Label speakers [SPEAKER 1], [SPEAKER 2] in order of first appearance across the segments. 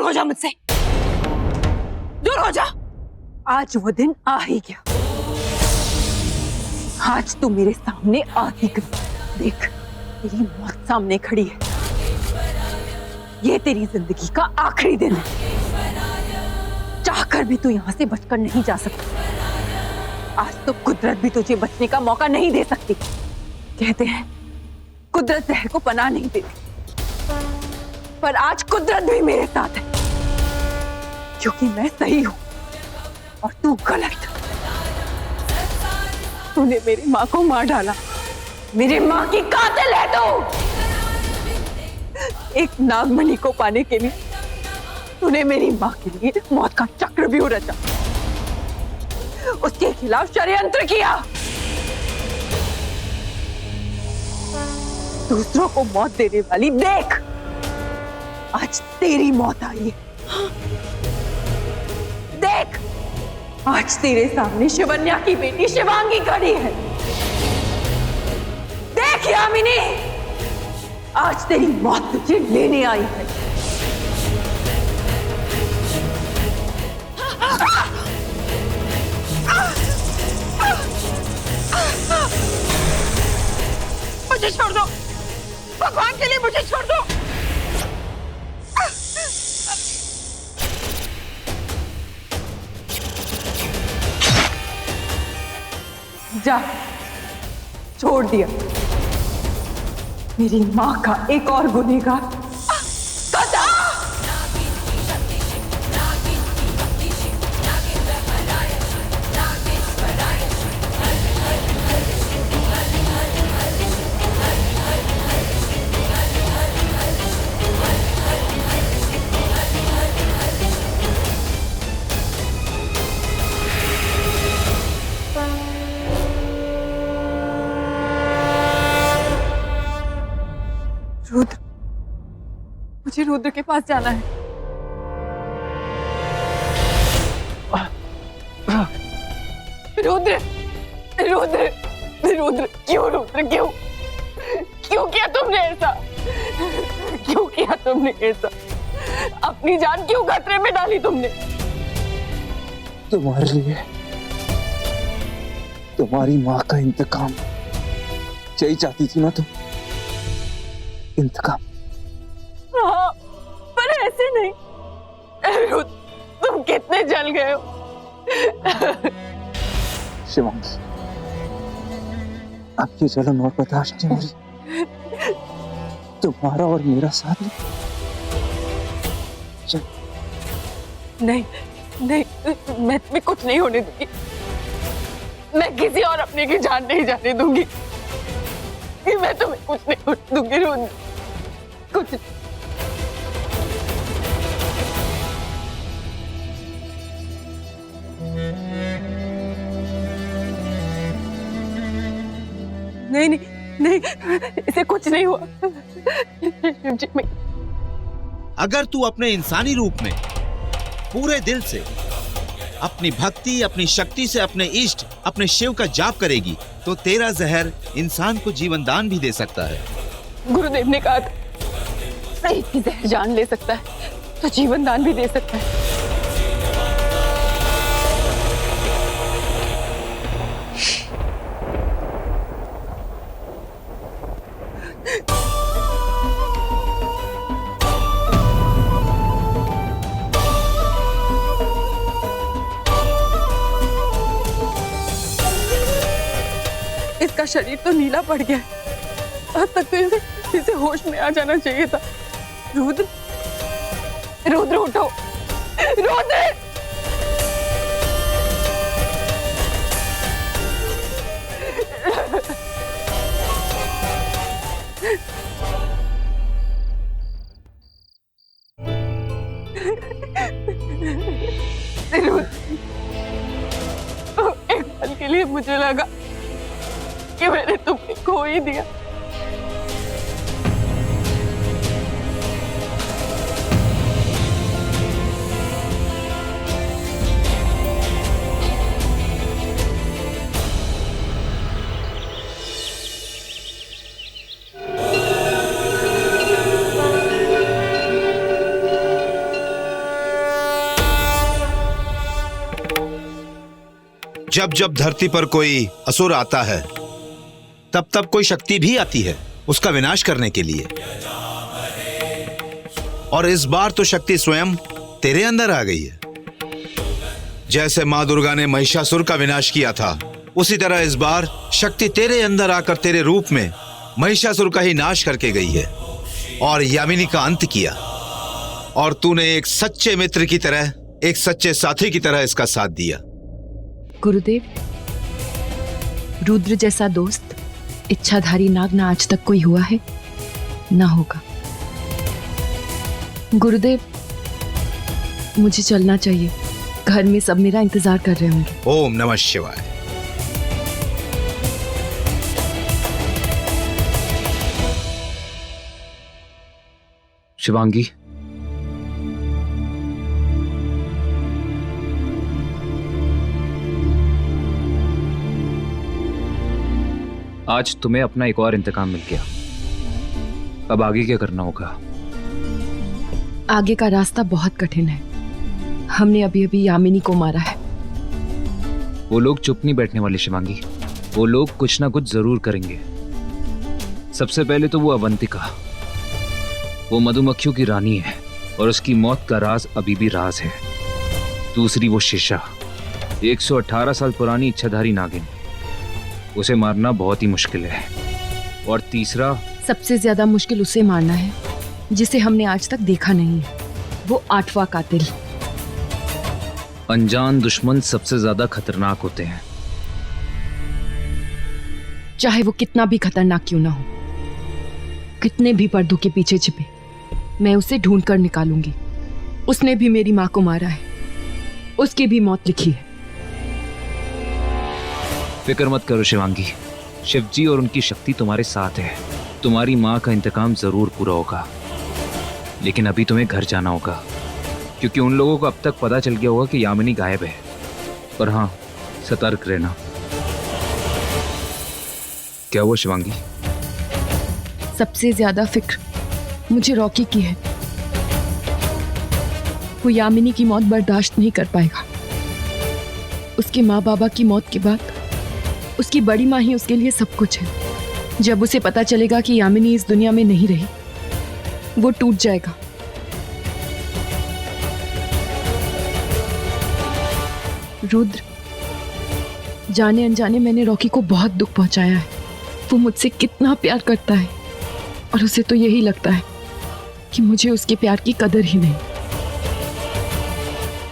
[SPEAKER 1] हो जा मुझसे, दूर हो जा। आज वो दिन आ ही गया, आज तू मेरे सामने आ ही गई। देख, तेरी मौत सामने खड़ी है। ये तेरी जिंदगी का आखिरी दिन है। चाहकर भी तू यहां से बचकर नहीं जा सकती। आज तो कुदरत भी तुझे बचने का मौका नहीं दे सकती। कहते हैं कुदरत जहर को पनाह नहीं देती, पर आज कुदरत भी मेरे साथ है, क्योंकि मैं सही हूं और तू गलत। तूने मेरी माँ को मार डाला, मेरी माँ की कातिल है तू। एक नागमणि को पाने के लिए तूने मेरी माँ के लिए मौत का चक्रव्यूह रचा, उसके खिलाफ षड्यंत्र किया, दूसरों को मौत देने वाली। देख, आज तेरी मौत आई है। देख, आज तेरे सामने शिवन्या की बेटी शिवांगी खड़ी है। देख यामिनी, आज तेरी मौत तुझे लेने आई है। मुझे छोड़ दो, भगवान के लिए मुझे छोड़ दो। जा, छोड़ दिया मेरी माँ का एक और गुनहगार। रुद्र, मुझे रुद्र के पास जाना है। रुद्र, रुद्र, रुद्र, क्यों रुद्र, क्यों क्यों किया तुमने ऐसा? क्यों किया तुमने ऐसा? अपनी जान क्यों खतरे में डाली तुमने?
[SPEAKER 2] तुम्हारे लिए, तुम्हारी माँ का इंतकाम यही चाहती थी ना तुम? इंतकाम?
[SPEAKER 1] हाँ, पर ऐसे नहीं। तुम कितने जल गए हो।
[SPEAKER 2] शिवांगी, अब ये जलन और बर्दाश्त नहीं हो रही। तुम्हारा और मेरा साथ
[SPEAKER 1] नहीं, नहीं, मैं कुछ नहीं होने दूंगी। मैं किसी और अपने की जान नहीं जाने दूंगी। मैं तुम्हें कुछ नहीं होने दूंगी रुद्र, कुछ नहीं। नहीं, नहीं, इसे कुछ नहीं हुआ।
[SPEAKER 3] अगर तू अपने इंसानी रूप में पूरे दिल से अपनी भक्ति, अपनी शक्ति से अपने इष्ट, अपने शिव का जाप करेगी, तो तेरा जहर इंसान को जीवन दान भी दे सकता है।
[SPEAKER 1] गुरुदेव ने कहा था, एक ही जहर जान ले सकता है तो जीवन दान भी दे सकता है। इसका शरीर तो नीला पड़ गया है, अब तक तो इसे होश में आ जाना चाहिए था। रुद्र, रुद्र उठो, रुद्र! एक पल के लिए मुझे लगा कि मैंने तुम्हें खो ही दिया।
[SPEAKER 3] जब जब धरती पर कोई असुर आता है तब तब कोई शक्ति भी आती है उसका विनाश करने के लिए। और इस बार तो शक्ति स्वयं तेरे अंदर आ गई है। जैसे मां दुर्गा ने महिषासुर का विनाश किया था, उसी तरह इस बार शक्ति तेरे अंदर आकर तेरे रूप में महिषासुर का ही नाश करके गई है और यामिनी का अंत किया। और तूने एक सच्चे मित्र की तरह, एक सच्चे साथी की तरह इसका साथ दिया।
[SPEAKER 1] गुरुदेव, रुद्र जैसा दोस्त, इच्छाधारी नाग ना आज तक कोई हुआ है, ना होगा। गुरुदेव, मुझे चलना चाहिए। घर में सब मेरा इंतजार कर रहे होंगे।
[SPEAKER 3] ओम नमः शिवाय।
[SPEAKER 2] शिवांगी, आज तुम्हें अपना एक और इंतकाम मिल गया। अब आगे क्या करना होगा?
[SPEAKER 1] आगे का रास्ता बहुत कठिन है। हमने अभी अभी यामिनी को मारा है।
[SPEAKER 2] वो लोग चुप नहीं बैठने वाले शिवांगी। वो लोग कुछ ना कुछ जरूर करेंगे। सबसे पहले तो वो अवंतिका, वो मधुमक्खियों की रानी है और उसकी मौत का राज अभी भी राज है। दूसरी वो शीशा, 118 साल पुरानी इच्छाधारी नागिन, उसे मारना बहुत ही मुश्किल है। और तीसरा,
[SPEAKER 1] सबसे ज्यादा मुश्किल उसे मारना है जिसे हमने आज तक देखा नहीं है, वो 8वां कातिल।
[SPEAKER 2] अनजान दुश्मन सबसे ज्यादा खतरनाक होते हैं,
[SPEAKER 1] चाहे वो कितना भी खतरनाक क्यों ना हो, कितने भी पर्दों के पीछे छिपे, मैं उसे ढूंढ कर निकालूंगी। उसने भी मेरी मां को मारा है, उसकी भी मौत लिखी है।
[SPEAKER 2] फिक्र मत करो शिवांगी, शिवजी और उनकी शक्ति तुम्हारे साथ है। तुम्हारी मां का इंतकाम जरूर पूरा होगा। लेकिन अभी तुम्हें घर जाना होगा, क्योंकि उन लोगों को अब तक पता चल गया होगा कि यामिनी गायब है। पर हाँ, सतर्क रहना। क्या हुआ शिवांगी?
[SPEAKER 1] सबसे ज्यादा फिक्र मुझे रॉकी की है। वो यामिनी की मौत बर्दाश्त नहीं कर पाएगा। उसके माँ बाबा की मौत के बाद उसकी बड़ी माँ ही उसके लिए सब कुछ है। जब उसे पता चलेगा कि यामिनी इस दुनिया में नहीं रही, वो टूट जाएगा। रुद्र, जाने अनजाने मैंने रॉकी को बहुत दुख पहुंचाया है। वो मुझसे कितना प्यार करता है और उसे तो यही लगता है कि मुझे उसके प्यार की कदर ही नहीं।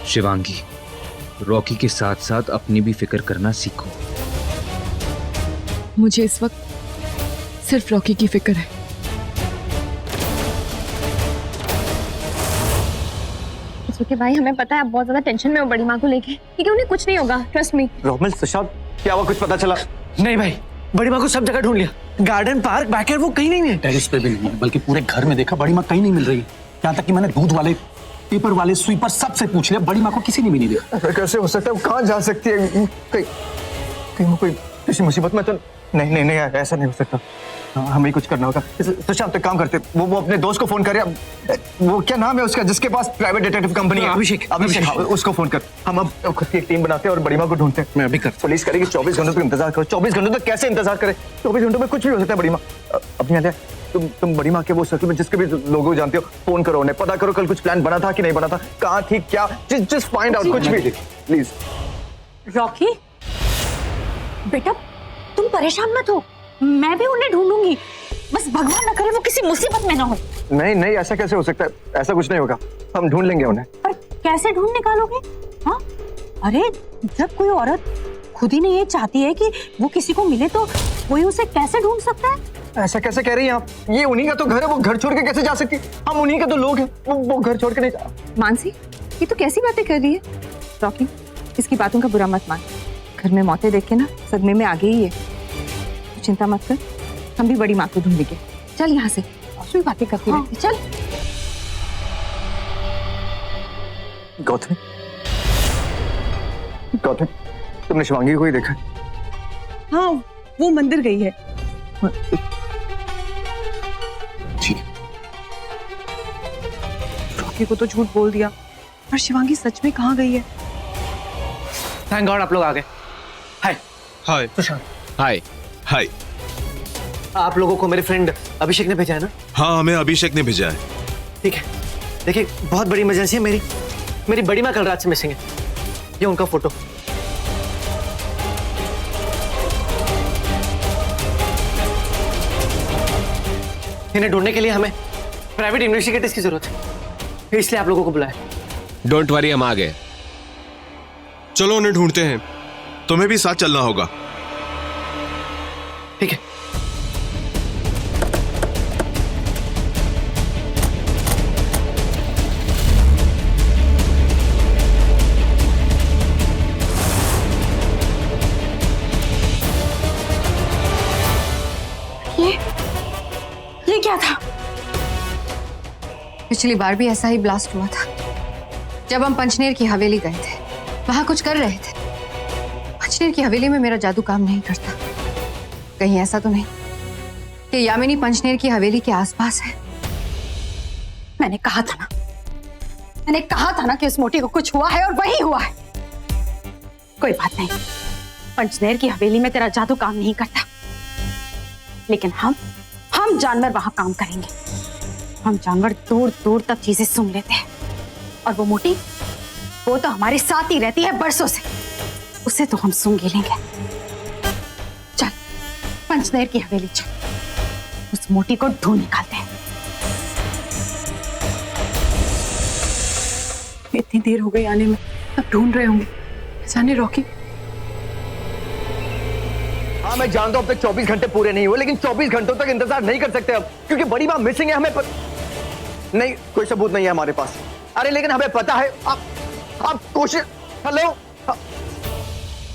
[SPEAKER 2] शिवांगी, रॉकी के साथ साथ अपनी भी फिक्र करना सीखो।
[SPEAKER 1] मुझे इस वक्त सिर्फ रॉकी की फिक्र है।
[SPEAKER 4] सुखे भाई, हमें पता है आप बहुत ज्यादा टेंशन में हो बड़ी माँ को लेके, लेकिन उन्हें कुछ नहीं होगा, ट्रस्ट मी।
[SPEAKER 5] रोमिल, सुशांत, क्या हुआ? कुछ पता चला?
[SPEAKER 6] नहीं भाई, बड़ी माँ को सब जगह ढूंढ लिया, गार्डन, पार्क, बैकयार्ड, वो कहीं नहीं है।
[SPEAKER 5] टेरेस पे भी नहीं है, बल्कि पूरे घर में देखा, बड़ी माँ कहीं नहीं मिल रही। यहाँ तक कि मैंने दूध वाले, पेपर वाले, स्वीपर सबसे पूछ लिया, बड़ी माँ को किसी ने भी नहीं देखा।
[SPEAKER 6] कैसे हो सकता है? वो कहाँ जा सकती है? कहीं वो कोई किसी मुसीबत में तो नहीं। नहीं नहीं, ऐसा नहीं हो सकता। हमें कुछ करना होगा। सुशांत, काम करते, वो अपने दोस्त को फोन करे। वो क्या नाम है उसका, जिसके पास प्राइवेट डिटेक्टिव कंपनी है? अभिषेक। उसको फोन कर। हम अब खुद की एक टीम बनाते हैं और बड़ी माँ को ढूंढते हैं। मैं अभी कर। पुलिस करेगी 24 घंटों तक इंतजार करो। 24 घंटों तक कैसे इंतजार करे? 24 घंटों में कुछ भी हो सकता है। बड़ी माँ अपनी आलिया, तुम बड़ी माँ के वो सर्कल में जिसके भी लोगों जानते हो, फोन करो उन्हें, पता करो कल कुछ प्लान बना था कि नहीं बना था, कहाँ थी, क्या, जस्ट फाइंड आउट, कुछ भी प्लीज।
[SPEAKER 4] रॉकी बेटा, तुम परेशान मत हो, मैं भी उन्हें ढूंढूंगी। बस भगवान ना करे वो किसी मुसीबत में ना हो।
[SPEAKER 6] नहीं नहीं, ऐसा कैसे हो सकता है? ऐसा कुछ नहीं होगा, हम ढूंढ लेंगे उन्हें।
[SPEAKER 4] पर कैसे ढूंढ निकालोगे? हाँ, अरे जब कोई औरत खुद ही नहीं ये चाहती है कि वो किसी को मिले, तो कोई उसे कैसे ढूंढ सकता है?
[SPEAKER 6] ऐसा कैसे कह रही हैं आप? ये उन्हीं का तो घर है, वो घर छोड़ के कैसे जा सकती? हम उन्हीं के तो लोग हैं, वो घर छोड़ के नहीं जा।
[SPEAKER 4] मानसी, ये तो कैसी बातें कर रही है? रॉकी, इसकी बातों का बुरा मत मान। घर में मौतें देख के ना सदमे में आ गई है। चिंता मत कर, हम भी बड़ी माँ को ढूंढेंगे। चल यहाँ से, कोई बातें करती रहती। चल।
[SPEAKER 6] गौतमी, गौतमी, तुमने शिवांगी को ही देखा?
[SPEAKER 1] हाँ, वो मंदिर गई है।
[SPEAKER 6] ठीक है।
[SPEAKER 1] रॉकी को तो झूठ बोल दिया, पर शिवांगी सच में कहाँ गई है?
[SPEAKER 6] थैंक गॉड आप लोग आ गए।
[SPEAKER 7] हाय
[SPEAKER 6] सुशांत,
[SPEAKER 7] हाय हाय।
[SPEAKER 6] आप लोगों को मेरे फ्रेंड अभिषेक ने भेजा है ना?
[SPEAKER 7] हाँ, हमें अभिषेक ने भेजा है।
[SPEAKER 6] ठीक है, देखिए बहुत बड़ी इमरजेंसी है। मेरी बड़ी माँ कल रात से मिसिंग है। ये उनका फोटो। इन्हें ढूंढने के लिए हमें प्राइवेट इन्वेस्टिगेटर्स की जरूरत है, इसलिए आप लोगों को बुलाया।
[SPEAKER 7] डोंट वरी, हम आ गए। चलो उन्हें ढूंढते हैं, तुम्हें भी साथ चलना होगा।
[SPEAKER 6] ठीक है।
[SPEAKER 1] ये क्या था?
[SPEAKER 4] पिछली बार भी ऐसा ही ब्लास्ट हुआ था जब हम पंचनेर की हवेली गए थे। वहां कुछ कर रहे थे। पंचनेर की हवेली में मेरा जादू काम नहीं करता। कहीं ऐसा तो नहीं कि यामिनी पंचनेर की हवेली के आसपास है?
[SPEAKER 1] मैंने कहा था ना कि उस मोटी को कुछ हुआ है और वही हुआ है। कोई बात नहीं, पंचनेर की हवेली में तेरा जादू काम नहीं करता, लेकिन हम जानवर वहां काम करेंगे। हम जानवर दूर दूर तक चीजें सुन लेते हैं, और वो मोटी, वो तो हमारे साथ ही रहती है बरसों से। उसे तो हम सूंघ लेंगे। चल पंचनेर की हवेली चल, उस मोटी को ढूंढ निकालते हैं। इतनी देर हो गई आने में, अब ढूंढ रहे होंगे। जाने रॉकी।
[SPEAKER 6] हाँ मैं जानता हूँ अब तक 24 घंटे पूरे नहीं हुए, लेकिन 24 घंटों तक इंतजार नहीं कर सकते अब, क्योंकि बड़ी माँ मिसिंग है। नहीं, कोई सबूत नहीं है हमारे पास। अरे लेकिन हमें पता है। आप कोशिश। हेलो